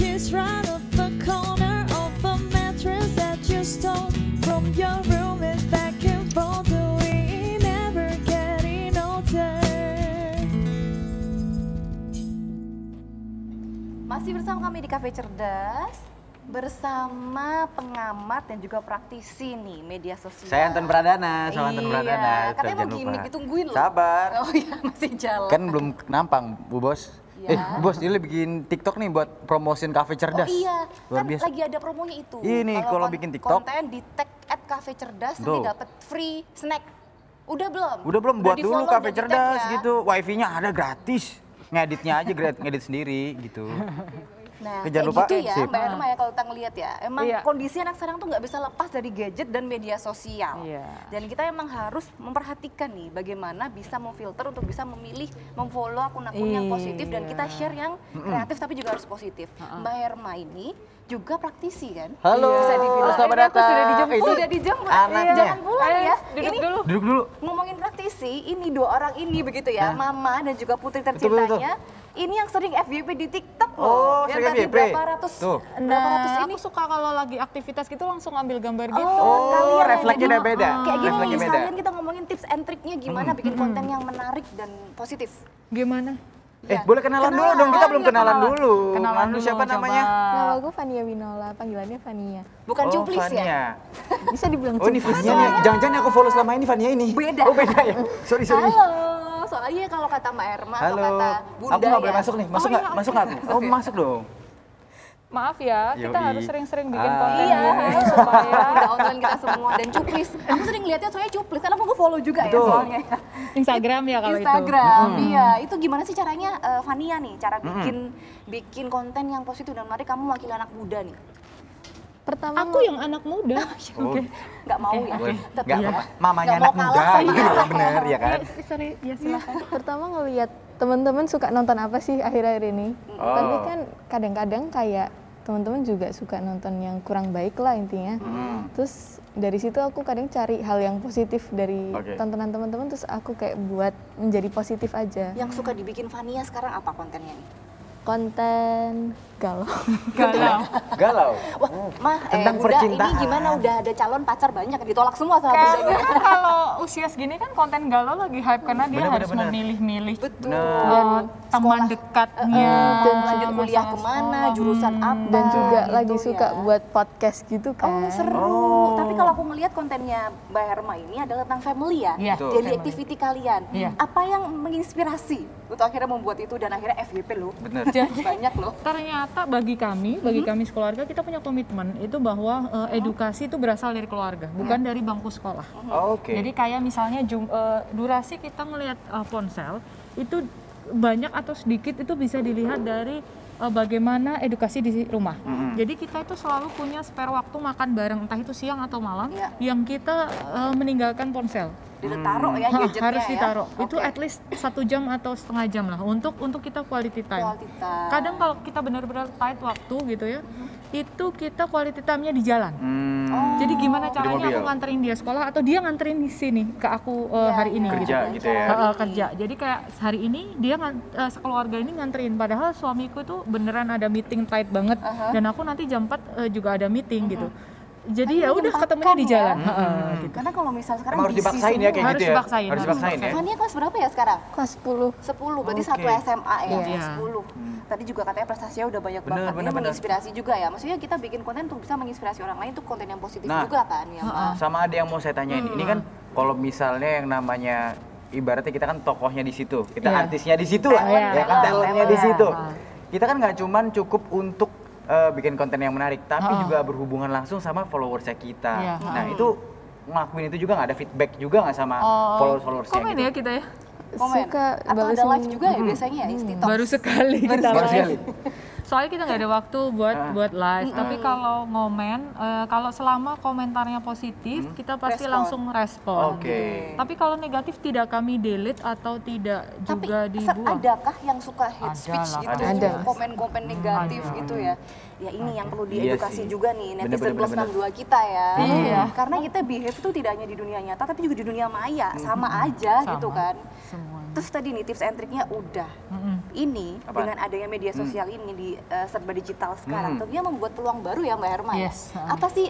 keys right off the corner of a mattress that you stole from your roommate back and forth. We never getting older. Masih bersama kami di Cafe Cerdas bersama pengamat dan juga praktisi nih media sosial. Saya Anton Pradana, sama Anton Pradana. Katanya mau gini ditungguin loh. Sabar. Oh iya, masih jalan. Kan belum nampang, Bu Bos. Ya. Bu Bos, ini bikin TikTok nih buat promosiin Cafe Cerdas. Oh iya, Luar kan biasa. lagi ada promonya itu. Ini kalau bikin TikTok, konten di tag @Cafe Cerdas nanti Tuh. dapat free snack. Udah belum? Udah belum buat dulu di-follow, Cafe udah di-tag Cerdas ya? gitu. Wifi-nya ada gratis. Ngeditnya aja ngedit sendiri gitu. Nah, Jangan kayak lupa, gitu ya sip. Mbak Erma ya kalau kita ngeliat ya. Emang Iya. kondisi anak sekarang tuh nggak bisa lepas dari gadget dan media sosial. Iya. Dan kita emang harus memperhatikan nih bagaimana bisa memfilter untuk bisa memilih, memfollow akun-akun yang positif dan kita share yang kreatif tapi juga harus positif. Mbak Erma ini juga praktisi kan? Halo, Bisa dibilang. selamat Ini aku datang. sudah dijemput. Ini Sudah dijemput. anaknya. Jangan pulang ya. Duduk Ini dulu. Duduk dulu. ngomongin praktisi, ini dua orang ini begitu ya, Nah. Mama dan juga putri Betul, tercintanya. Ini yang sering FYP di TikTok loh. Oh, Yang sering tadi FYP. berapa ratus, Tuh. berapa ratus Nah, ini. aku suka kalau lagi aktivitas gitu langsung ambil gambar gitu. Oh, sekalian. refleksnya Jadi, udah beda. Kayak gini Refleksnya nih, beda. sekalian kita ngomongin tips and triknya gimana bikin konten yang menarik dan positif. Gimana? Ya. Boleh kenalan dulu dong, kita belum kenalan dulu. Kenalan Lalu dulu, siapa coba. namanya? Nama gue Fania Winola, panggilannya Fania. Bukan Oh, cuplis ya? Fania. Bisa dibilang Oh, ini Fania nih. Jangan-jangan aku follow selama ini Fania ini. Beda. Oh, beda ya. Sorry. Halo, soalnya kalau kata Mbak Erma atau Halo. kata Bunda Aku nggak boleh ya. masuk nih. Masuk Oh, nggak? iya, Masuk oke. nggak aku? Oh, masuk dong. Maaf ya, kita Yoi. harus sering-sering bikin Ah. konten Iya, gini supaya udah online kita semua dan cuplis. Aku sering lihatnya soalnya cuplis, karena aku follow juga ya Betul. soalnya. Instagram ya kalau Instagram, itu. iya. Itu gimana sih caranya Fania nih, cara bikin konten yang positif dan menarik, kamu wakil anak muda nih. Pertama Aku yang anak muda. Oh, Nggak mau ya? boleh. Tetap Nggak ya. apa-apa. Mamanya Nggak mau anak muda, kalah sama gitu anak. bener ya kan? Sorry, ya silakan. pertama ngelihat teman-teman suka nonton apa sih akhir-akhir ini. Oh. Tapi kan kadang-kadang kayak teman-teman juga suka nonton yang kurang baik lah intinya. Terus dari situ aku kadang cari hal yang positif dari Oke. tontonan teman-teman, terus aku kayak buat menjadi positif aja. Yang suka dibikin Fania sekarang apa kontennya nih? Konten galau. Galau. Wah, Mah, Tentang Bunda, ini percintaan. gimana udah ada calon pacar banyak, ditolak semua sama Karena Bunda. kan kalau usia segini kan konten galau lagi hype karena dia Bener, harus bener. memilih-milih Betul. teman dekatnya. dan Lanjut kuliah masalah kemana, sekolah. jurusan apa. Dan juga gitu lagi suka ya. buat podcast gitu kan. Oh seru, Oh. tapi kalau aku ngelihat kontennya Mbak Herma ini adalah tentang family ya, Iya, Betul. daily activity kalian. Iya. Apa yang menginspirasi untuk akhirnya membuat itu dan akhirnya FYP loh? Bener. Banyak loh. Ternyata bagi kami sekeluarga kita punya komitmen itu bahwa edukasi itu berasal dari keluarga, bukan dari bangku sekolah. Oh, Oke. Jadi kayak misalnya durasi kita ngelihat ponsel itu banyak atau sedikit itu bisa dilihat dari bagaimana edukasi di rumah. Jadi kita itu selalu punya spare waktu makan bareng, entah itu siang atau malam, Iya. yang kita meninggalkan ponsel. Ditaruh ya gadgetnya Harus ditaruh. ya. Itu at least 1 jam atau setengah jam lah untuk kita quality time. Quality time. Kadang kalau kita benar-benar tight waktu gitu ya, itu kita quality time-nya di jalan. Jadi gimana caranya mobil. aku nganterin dia sekolah atau dia nganterin di sini ke aku hari ini Kerja gitu ya. kerja. Jadi kayak hari ini dia sekeluarga ini nganterin, padahal suamiku tuh beneran ada meeting tight banget dan aku nanti jam 4 juga ada meeting gitu. Jadi ya udah ketemunya di jalan. Gitu. Karena kalau misal sekarang Emang harus busy dipaksain ya kayak Harus gitu ya? dipaksain, Harus harus dipaksain ya? Fania kelas berapa ya sekarang? Kelas 10. 10, berarti Oke. satu SMA ya, Iya. 10. Tadi juga katanya prestasinya udah banyak Bener, banget. bener, Ini bener. menginspirasi juga ya. Maksudnya kita bikin konten untuk bisa menginspirasi orang lain, itu konten yang positif Nah. juga kan ya. Ma? Sama ada yang mau saya tanyain. Ini kan kalau misalnya yang namanya ibaratnya kita kan tokohnya di situ, kita Iya. artisnya di situ lah, Iya. ya kan talentnya di Iya. situ. Kita kan nggak cuman cukup untuk bikin konten yang menarik, tapi juga berhubungan langsung sama followersnya kita. Iya. Nah itu ngelakuin itu juga nggak ada feedback juga nggak sama followers-followersnya Komen gitu? ya kita ya. Komen. Suka Atau ada balesin. live juga ya biasanya ya, Istitok. Baru sekali kita Baru live. sekali. Soalnya kita nggak ada waktu buat live. Tapi kalau ngomen, kalau selama komentarnya positif, kita pasti Respon. langsung respon. Oke. Tapi kalau negatif tidak kami delete atau tidak Tapi juga dibuang. adakah yang suka hate Ada speech lah, gitu, ada. komen-komen negatif gitu ya? Ya ini yang perlu Iya diedukasi sih. juga nih netizen Bener, plus bener, 62 kita ya. Iya. Karena kita behave itu tidak hanya di dunia nyata tapi juga di dunia maya, sama aja gitu kan. Semuanya. Terus tadi nih tips and triknya udah. Ini Apa? dengan adanya media sosial ini di serba digital sekarang, tentunya membuat peluang baru ya Mbak Herma. Yes. Apa sih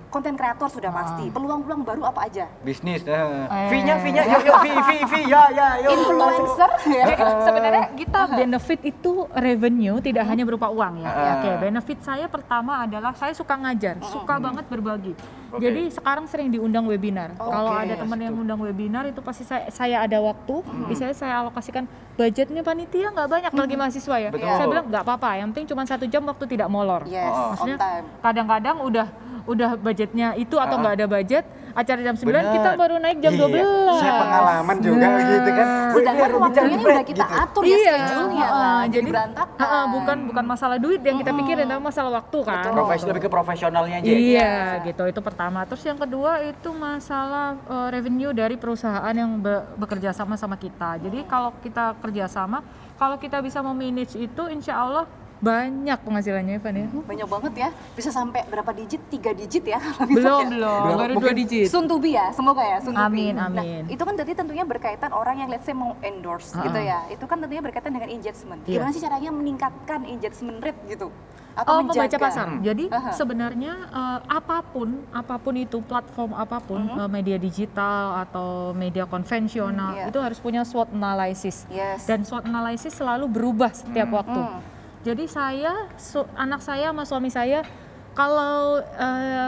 konten kreator sudah pasti, peluang-peluang baru apa aja? Bisnis, fee-nya, yuk, fee, ya, yuk. Influencer, ya. Jadi sebenarnya kita benefit itu revenue tidak hanya berupa uang ya. Oke, benefit saya pertama adalah saya suka ngajar, suka banget berbagi. Jadi sekarang sering diundang webinar. Kalau ada teman yang undang webinar itu pasti saya ada waktu, misalnya saya alokasikan budgetnya panitia nggak banyak bagi mahasiswa ya. Betul. Saya bilang nggak apa-apa, yang penting cuma 1 jam waktu tidak molor. Yes, Maksudnya on time. kadang-kadang udah budgetnya itu atau nggak ada budget, acara jam 9 Bener. kita baru naik jam 12. Saya pengalaman juga gitu kan. Sedangkan waktunya ini udah kita atur ya schedule-nya kan, jadi jadi berantakan. bukan masalah duit yang kita pikirin, tapi masalah waktu kan. Lebih ke profesionalnya aja. Iya, gitu. Itu pertama. Terus yang kedua itu masalah revenue dari perusahaan yang bekerja sama sama kita. Jadi kalau kita kerjasama, kalau kita bisa memanage itu, insya Allah banyak penghasilannya, Evan ya. Banyak banget ya, bisa sampai berapa digit? 3 digit ya kalau bisa Belum, baru 2 digit. Soon to be ya, semoga ya, soon to be. Amin, Nah, amin. itu kan tadi tentunya berkaitan orang yang let's say mau endorse gitu ya. Itu kan tentunya berkaitan dengan engagement. Iya. Gimana sih caranya meningkatkan engagement rate gitu? Atau Membaca menjaga? pasar. Jadi sebenarnya apapun itu platform apapun, media digital atau media konvensional Iya. itu harus punya SWOT analysis. Yes. Dan SWOT analysis selalu berubah setiap waktu. Jadi anak saya sama suami saya kalau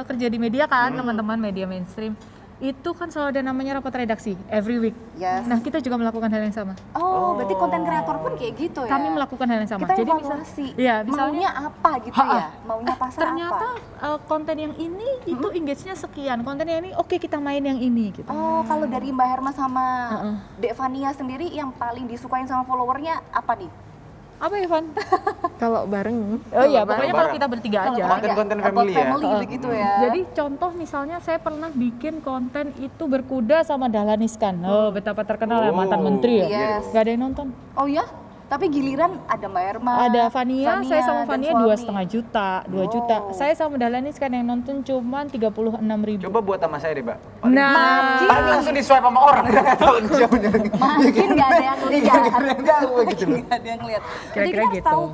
kerja di media kan, teman-teman media mainstream, itu kan selalu ada namanya rapat redaksi every week. Yes. Nah, kita juga melakukan hal yang sama. Oh, berarti konten kreator pun kayak gitu ya? Kami melakukan hal yang sama. Kita Jadi evaluasi, iya, misalnya maunya apa gitu ya? Maunya pasar ternyata apa? konten yang ini itu engage-nya sekian, konten yang ini oke kita main yang ini gitu. Oh, kalau dari Mbak Herma sama Dek Vania sendiri yang paling disukain sama followernya apa nih? Apa Evan? Kalau bareng. Oh iya, pokoknya kalau bareng. kita bertiga aja. Konten-konten About family ya? family gitu ya. Jadi contoh misalnya saya pernah bikin konten itu berkuda sama Dahlan Iskan. Oh, betapa terkenal ya mantan menteri ya. Yes. Gak ada yang nonton. Oh ya? Tapi giliran ada Mbak Herma, Ada Vania, saya sama dan Vania suami. 2,5 juta, 2 juta. Saya sama Dahlan Iskan yang nonton cuman 36.000. Coba buat sama saya deh, Mbak. Nah, Paling langsung di swipe sama orang, udah nggak tahu jamnya. Makin nggak ada yang lihat. Tahu gitu loh. Nggak ada yang lihat. Jadi Kira-kira kita harus gitu. tahu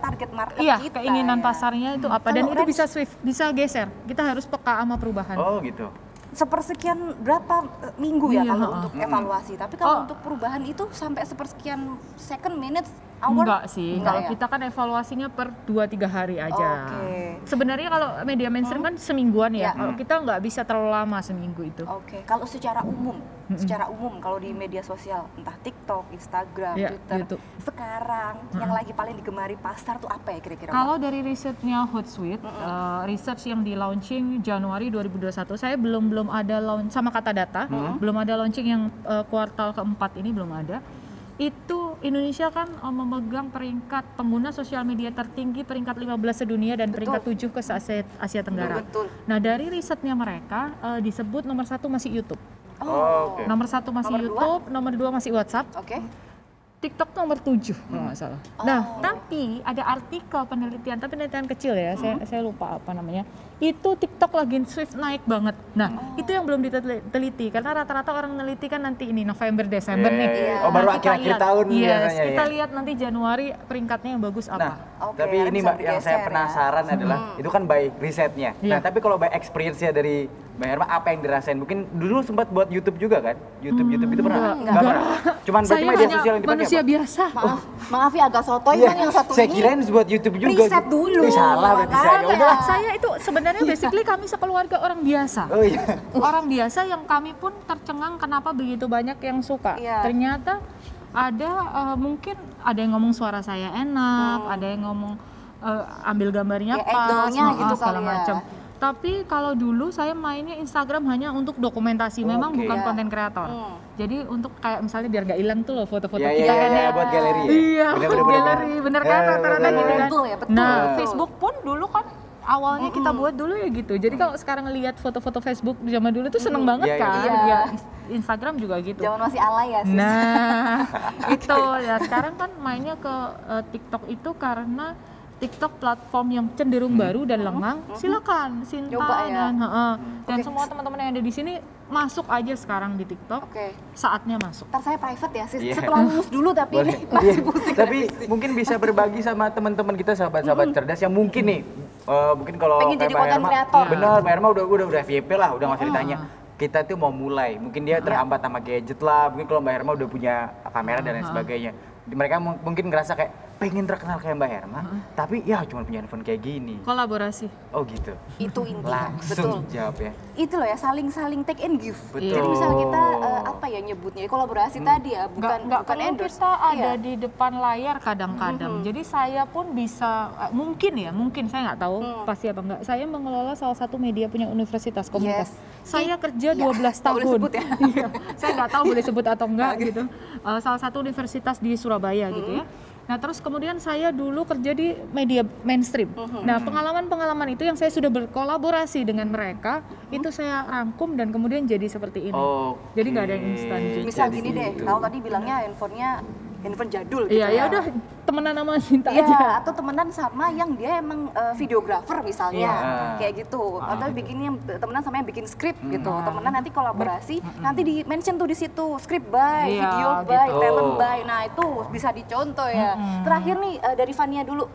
target market iya, kita. keinginan ya. pasarnya itu apa, dan Kalau itu range- bisa shift, bisa geser. Kita harus peka sama perubahan. Oh gitu. Sepersekian berapa minggu ya Iya, kalau ha-ha. untuk evaluasi. Tapi kalau untuk perubahan itu sampai sepersekian second, minutes, hour? Enggak sih, Enggak kalau ya? kita kan evaluasinya per 2-3 hari aja. Oke. Sebenarnya kalau media mainstream kan semingguan ya, Ya. kalau kita nggak bisa terlalu lama seminggu itu. Oke, kalau secara umum, kalau di media sosial, entah TikTok, Instagram, Ya, Twitter, YouTube. sekarang yang lagi paling digemari pasar tuh apa ya kira-kira? Kalau dari risetnya Hootsuite, research yang di launching Januari 2021, saya belum ada launch sama Kata Data, belum ada launching yang kuartal keempat ini belum ada. Itu Indonesia kan memegang peringkat pengguna sosial media tertinggi, peringkat 15 sedunia dan peringkat 7 ke Asia Tenggara. Betul. Nah, dari risetnya mereka disebut nomor 1 masih YouTube. Oh, oke. Nomor 1 masih Nomor dua? YouTube, nomor 2 masih WhatsApp, Oke. TikTok nomor 7 kalau nggak salah. Nah, tapi ada artikel penelitian, tapi penelitian kecil ya, saya lupa apa namanya. Itu TikTok lagi swift naik banget. Nah, itu yang belum diteliti karena rata-rata orang meneliti kan nanti ini November, Desember nih. Iya. Oh, baru Nah, kita akhir-akhir lihat. tahun Yes, biasanya kita ya. lihat nanti Januari peringkatnya yang bagus Nah, apa. Oke, tapi nanti ini bisa Mbak yang saya bergeser ya. penasaran adalah itu kan by risetnya. Iya. Nah, tapi kalau by experience-nya dari Mbak Herma apa yang dirasain? Mungkin dulu sempat buat YouTube juga kan? YouTube itu pernah? Nggak pernah. Cuman berarti Saya media hanya sosial yang dipakai manusia apa? biasa. Maaf ya agak sotoy Iya, kan yang satu saya ini. kirain buat YouTube juga. Riset dulu, Ih, salah berarti saya. makanya. Udah. Saya itu sebenarnya basically kami sekeluarga orang biasa. Oh iya. Orang biasa yang kami pun tercengang kenapa begitu banyak yang suka. Iya. Ternyata ada mungkin ada yang ngomong suara saya enak, ada yang ngomong ambil gambarnya Ya, pas, angle-nya gitu segala kali ya. macam. Tapi kalau dulu saya mainnya Instagram hanya untuk dokumentasi, memang Oke. bukan Iya. konten kreator. Jadi untuk kayak misalnya biar gak hilang tuh loh foto-foto Iya, kita iya, kan iya, ya. buat galeri ya. Iya, Bener, buat bener, galeri, bener kan bener. rata-rata Bener, gitu bener. kan. Betul ya, betul. Nah, Betul. Facebook pun dulu kan awalnya kita buat dulu ya gitu. Jadi kalau sekarang ngelihat foto-foto Facebook di zaman dulu tuh seneng banget Iya, iya, kan. iya. Ya, Instagram juga gitu. Zaman masih alay ya sih. Nah, itu ya sekarang kan mainnya ke TikTok itu karena TikTok platform yang cenderung baru dan lengang, silakan Sinta Coba ya. dan semua teman-teman yang ada di sini masuk aja sekarang di TikTok. Oke. Saatnya masuk. Ntar saya private ya, Iya. setelah lulus dulu tapi Boleh. ini masih Iya. pusing. Tapi mungkin bisa berbagi sama teman-teman kita, sahabat-sahabat cerdas yang mungkin nih, mungkin kalau Pengen kayak jadi Mbak content Herma, creator. bener, Mbak Herma udah VIP lah, udah nggak usah ditanya. Kita tuh mau mulai, mungkin dia terhambat sama gadget lah, mungkin kalau Mbak Herma udah punya kamera dan lain sebagainya. Mereka mungkin ngerasa kayak pengen terkenal kayak Mbak Herma, tapi ya cuma punya handphone kayak gini. Kolaborasi. Oh gitu. Itu intinya, betul. Langsung jawab ya. Itu loh ya, saling take and give. Betul. Jadi misalnya kita apa ya nyebutnya, kolaborasi tadi ya, bukan Nggak bukan perlu endorse. kita ada Iya. di depan layar kadang-kadang. Jadi saya pun bisa, mungkin saya nggak tahu pasti apa enggak. Saya mengelola salah satu media punya universitas komunitas. Yes. Saya kerja 12 nggak tahun. boleh sebut ya. Iya, saya nggak tahu boleh sebut atau enggak gitu. Salah satu universitas di Surabaya gitu ya. Nah terus kemudian saya dulu kerja di media mainstream. Nah pengalaman-pengalaman itu yang saya sudah berkolaborasi dengan mereka, itu saya rangkum dan kemudian jadi seperti ini. Oke. Jadi nggak ada yang instan juga. Misal Jadi gini deh, gitu. kalau tadi bilangnya handphone jadul gitu Iya, ya ya. udah temenan sama Sinta Iya, aja. atau temenan sama yang dia emang videographer misalnya, Iya. kayak gitu. Atau bikinnya temenan sama yang bikin skrip gitu. Temenan nanti kolaborasi, nanti di mention tuh di situ, skrip by, Iya, video by, gitu. talent by. Nah itu bisa dicontoh ya. Terakhir nih dari Fania dulu.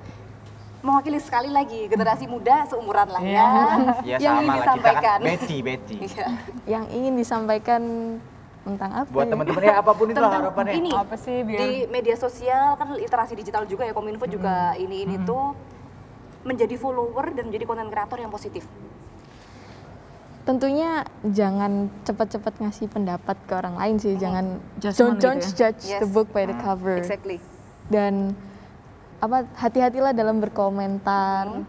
Mewakili sekali lagi generasi muda seumuran lah ya. Ya yang ingin sama lah kita disampaikan. kan. Betty. Iya. Yang ingin disampaikan tentang apa? Buat ya? teman-teman ya apapun itu lah Tentang harapannya. ini Apa sih biar di media sosial kan literasi digital juga ya, Kominfo juga ini tuh menjadi follower dan menjadi konten kreator yang positif. Tentunya jangan cepat-cepat ngasih pendapat ke orang lain sih, jangan Judgment don't gitu judge Yes. the book by the cover. Exactly. Dan hati-hatilah dalam berkomentar.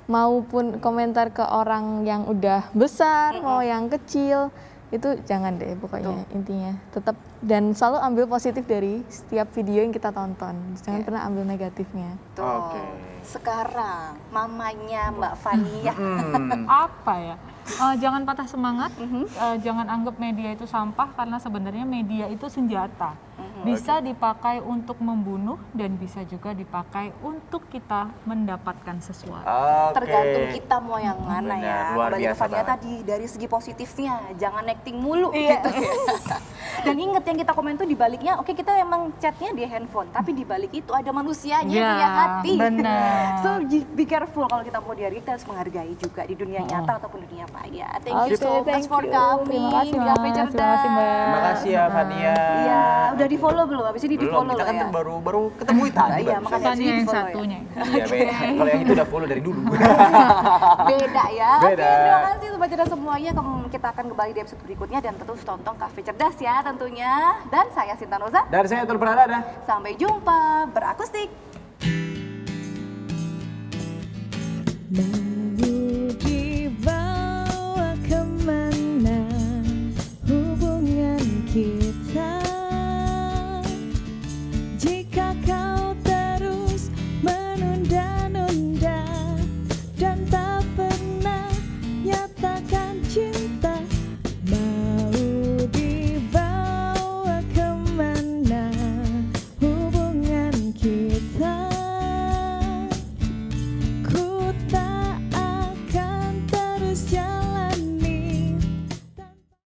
Maupun komentar ke orang yang udah besar, mau yang kecil, itu jangan deh pokoknya intinya. Tetap dan selalu ambil positif dari setiap video yang kita tonton. Jangan pernah ambil negatifnya. Tuh. Oke. Sekarang mamanya Mbak Fania. apa ya? Jangan patah semangat, jangan anggap media itu sampah karena sebenarnya media itu senjata. Bisa dipakai untuk membunuh dan bisa juga dipakai untuk kita mendapatkan sesuatu. Oke. Tergantung kita mau yang mana Benar, ya. luar Kembali ke biasa Fania banget. tadi dari segi positifnya, jangan acting mulu gitu. Dan inget yang kita komen tuh di baliknya, oke kita emang chatnya di handphone, tapi di balik itu ada manusianya Ya, dia hati. benar. So be careful kalau kita mau dihargai, kita harus menghargai juga di dunia nyata ataupun dunia maya. Thank you Oke, so much thank for you. coming. Terima kasih, di Mas. Cafe Terima Cerdas. kasih, Mbak. Terima kasih ya Fania. Iya, udah di follow belum? Abis ini di Belum, follow kita kan ya. baru ketemu itu. Iya, makanya Fania di yang follow ya. satunya. Iya, beda. Kalau yang itu udah follow dari dulu. Beda ya. Beda. Oke, terima kasih Sobat Cerdas semuanya. Kita akan kembali di episode berikutnya dan terus tonton Cafe Cerdas ya tentunya. Dan saya Sinta Noza. Dan saya Tul Pradana. Sampai jumpa berakustik.